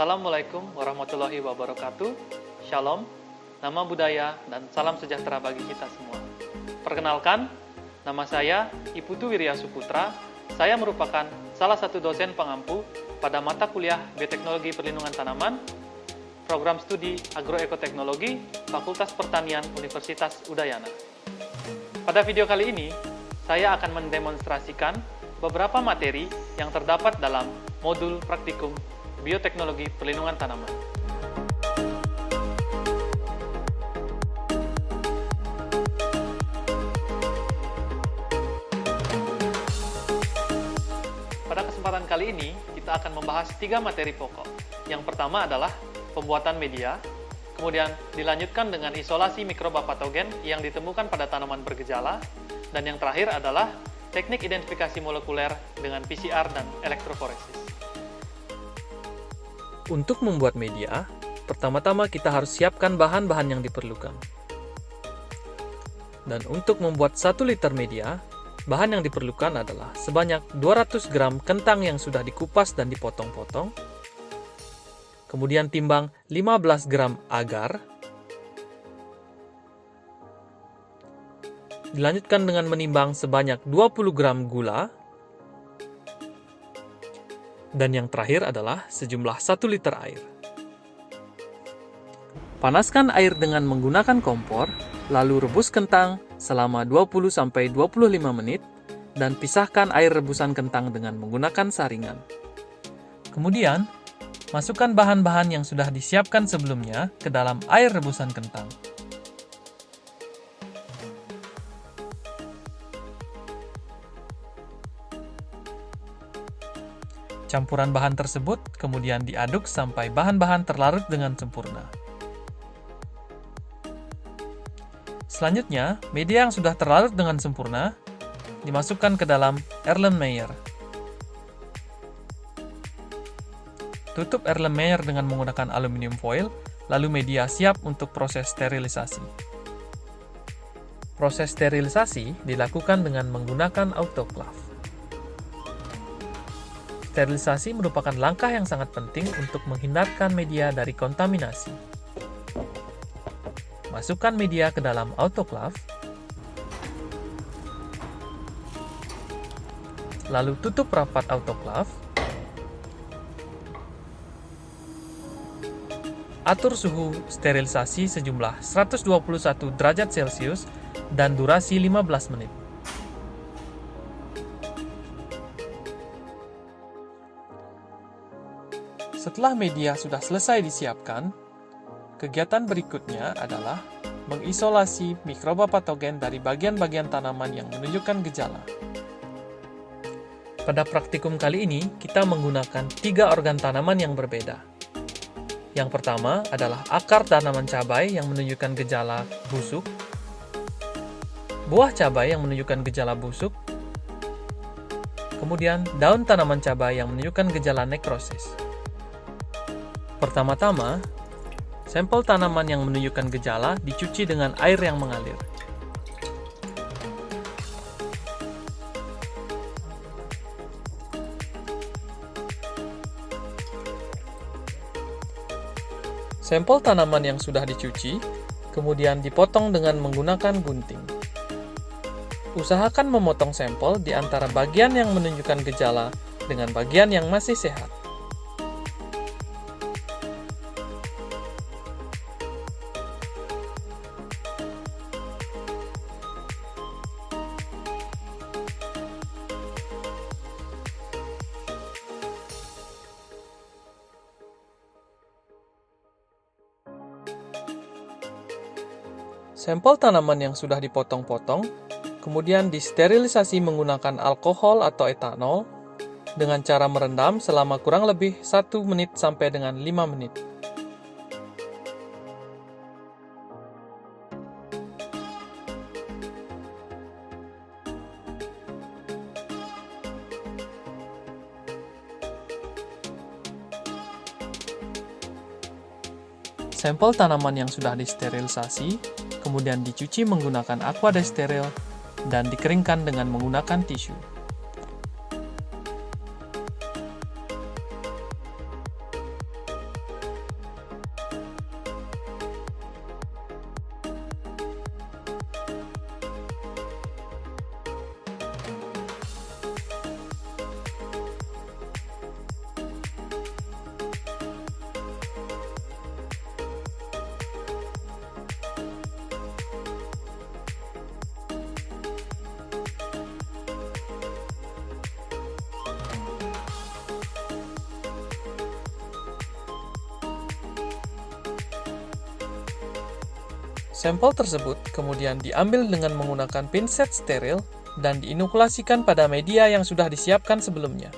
Assalamualaikum warahmatullahi wabarakatuh. Shalom, nama budaya, dan salam sejahtera bagi kita semua. Perkenalkan, nama saya Iputu Wirya Suputra. Saya merupakan salah satu dosen pengampu pada mata kuliah Bioteknologi Perlindungan Tanaman, Program Studi Agroekoteknologi, Fakultas Pertanian Universitas Udayana. Pada video kali ini, saya akan mendemonstrasikan beberapa materi yang terdapat dalam modul praktikum Bioteknologi Perlindungan Tanaman. Pada kesempatan kali ini, kita akan membahas 3 materi pokok. Yang pertama adalah pembuatan media, kemudian dilanjutkan dengan isolasi mikroba patogen yang ditemukan pada tanaman bergejala, dan yang terakhir adalah teknik identifikasi molekuler dengan PCR dan elektroforesis. Untuk membuat media, pertama-tama kita harus siapkan bahan-bahan yang diperlukan. Dan untuk membuat 1 liter media, bahan yang diperlukan adalah sebanyak 200 gram kentang yang sudah dikupas dan dipotong-potong, kemudian timbang 15 gram agar, dilanjutkan dengan menimbang sebanyak 20 gram gula, dan yang terakhir adalah sejumlah 1 liter air. Panaskan air dengan menggunakan kompor, lalu rebus kentang selama 20-25 menit, dan pisahkan air rebusan kentang dengan menggunakan saringan. Kemudian, masukkan bahan-bahan yang sudah disiapkan sebelumnya ke dalam air rebusan kentang. Campuran bahan tersebut kemudian diaduk sampai bahan-bahan terlarut dengan sempurna. Selanjutnya, media yang sudah terlarut dengan sempurna dimasukkan ke dalam Erlenmeyer. Tutup Erlenmeyer dengan menggunakan aluminium foil, lalu media siap untuk proses sterilisasi. Proses sterilisasi dilakukan dengan menggunakan autoclave. Sterilisasi merupakan langkah yang sangat penting untuk menghindarkan media dari kontaminasi. Masukkan media ke dalam autoclave, lalu tutup rapat autoclave. Atur suhu sterilisasi sejumlah 121 derajat Celcius dan durasi 15 menit. Setelah media sudah selesai disiapkan, kegiatan berikutnya adalah mengisolasi mikroba patogen dari bagian-bagian tanaman yang menunjukkan gejala. Pada praktikum kali ini, kita menggunakan 3 organ tanaman yang berbeda. Yang pertama adalah akar tanaman cabai yang menunjukkan gejala busuk, buah cabai yang menunjukkan gejala busuk, kemudian daun tanaman cabai yang menunjukkan gejala nekrosis. Pertama-tama, sampel tanaman yang menunjukkan gejala dicuci dengan air yang mengalir. Sampel tanaman yang sudah dicuci, kemudian dipotong dengan menggunakan gunting. Usahakan memotong sampel di antara bagian yang menunjukkan gejala dengan bagian yang masih sehat. Sampel tanaman yang sudah dipotong-potong, kemudian disterilisasi menggunakan alkohol atau etanol dengan cara merendam selama kurang lebih 1 menit sampai dengan 5 menit. Sampel tanaman yang sudah disterilisasi kemudian dicuci menggunakan aqua desteril dan dikeringkan dengan menggunakan tisu. Sampel tersebut kemudian diambil dengan menggunakan pinset steril dan diinokulasikan pada media yang sudah disiapkan sebelumnya.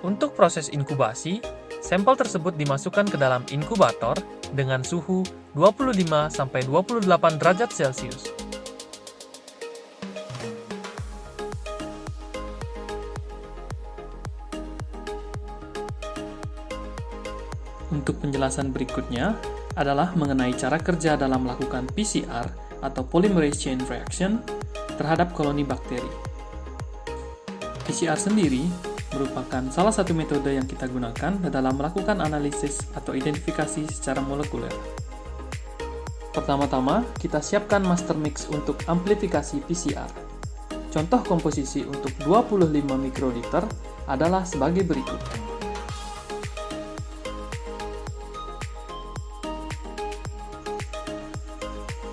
Untuk proses inkubasi, sampel tersebut dimasukkan ke dalam inkubator dengan suhu 25-28 derajat Celcius. Untuk penjelasan berikutnya adalah mengenai cara kerja dalam melakukan PCR atau Polymerase Chain Reaction terhadap koloni bakteri. PCR sendiri merupakan salah satu metode yang kita gunakan dalam melakukan analisis atau identifikasi secara molekuler. Pertama-tama, kita siapkan master mix untuk amplifikasi PCR. Contoh komposisi untuk 25 mikroliter adalah sebagai berikut.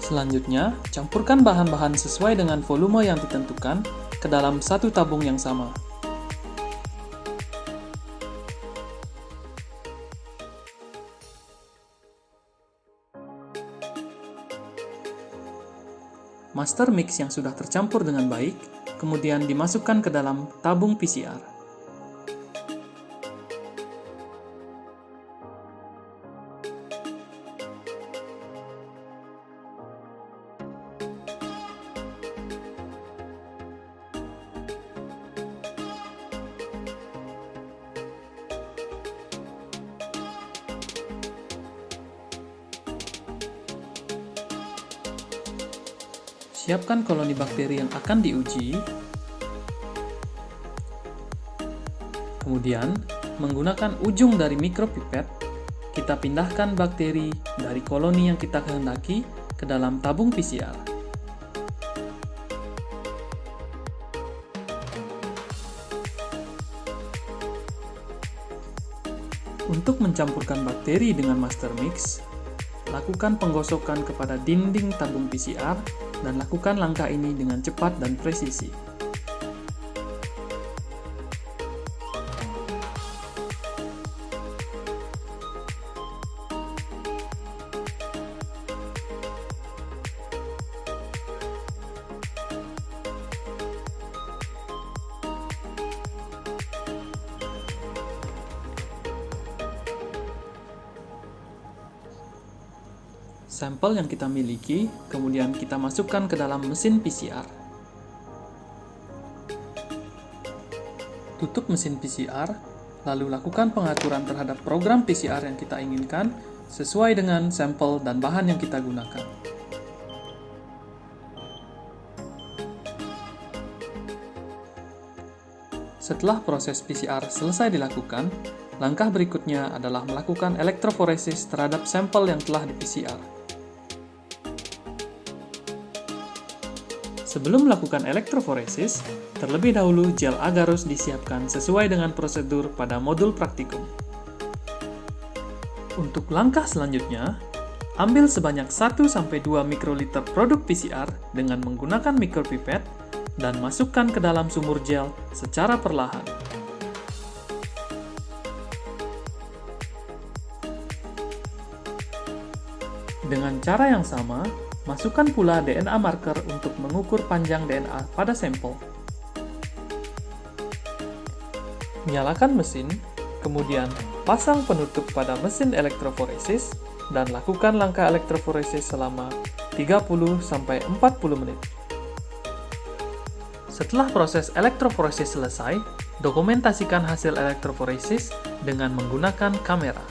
Selanjutnya, campurkan bahan-bahan sesuai dengan volume yang ditentukan ke dalam satu tabung yang sama. Master mix yang sudah tercampur dengan baik, kemudian dimasukkan ke dalam tabung PCR. Siapkan koloni bakteri yang akan diuji. Kemudian, menggunakan ujung dari mikropipet, kita pindahkan bakteri dari koloni yang kita kehendaki ke dalam tabung PCR. Untuk mencampurkan bakteri dengan master mix, lakukan penggosokan kepada dinding tabung PCR dan lakukan langkah ini dengan cepat dan presisi. Sampel yang kita miliki, kemudian kita masukkan ke dalam mesin PCR. Tutup mesin PCR, lalu lakukan pengaturan terhadap program PCR yang kita inginkan sesuai dengan sampel dan bahan yang kita gunakan. Setelah proses PCR selesai dilakukan, langkah berikutnya adalah melakukan elektroforesis terhadap sampel yang telah di-PCR. Sebelum melakukan elektroforesis, terlebih dahulu gel agarose disiapkan sesuai dengan prosedur pada modul praktikum. Untuk langkah selanjutnya, ambil sebanyak 1-2 mikroliter produk PCR dengan menggunakan mikropipet dan masukkan ke dalam sumur gel secara perlahan. Dengan cara yang sama, masukkan pula DNA marker untuk mengukur panjang DNA pada sampel. Nyalakan mesin, kemudian pasang penutup pada mesin elektroforesis dan lakukan langkah elektroforesis selama 30-40 menit. Setelah proses elektroforesis selesai, dokumentasikan hasil elektroforesis dengan menggunakan kamera.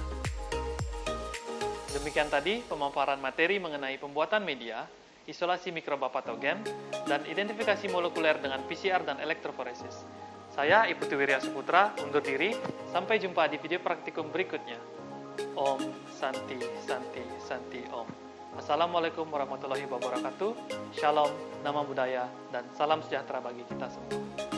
Demikian tadi pemaparan materi mengenai pembuatan media, isolasi mikroba patogen, dan identifikasi molekuler dengan PCR dan elektroforesis. Saya, Iputu Wirya Suputra, undur diri. Sampai jumpa di video praktikum berikutnya. Om Santi Santi Santi Om. Wassalamualaikum warahmatullahi wabarakatuh. Shalom, nama budaya, dan salam sejahtera bagi kita semua.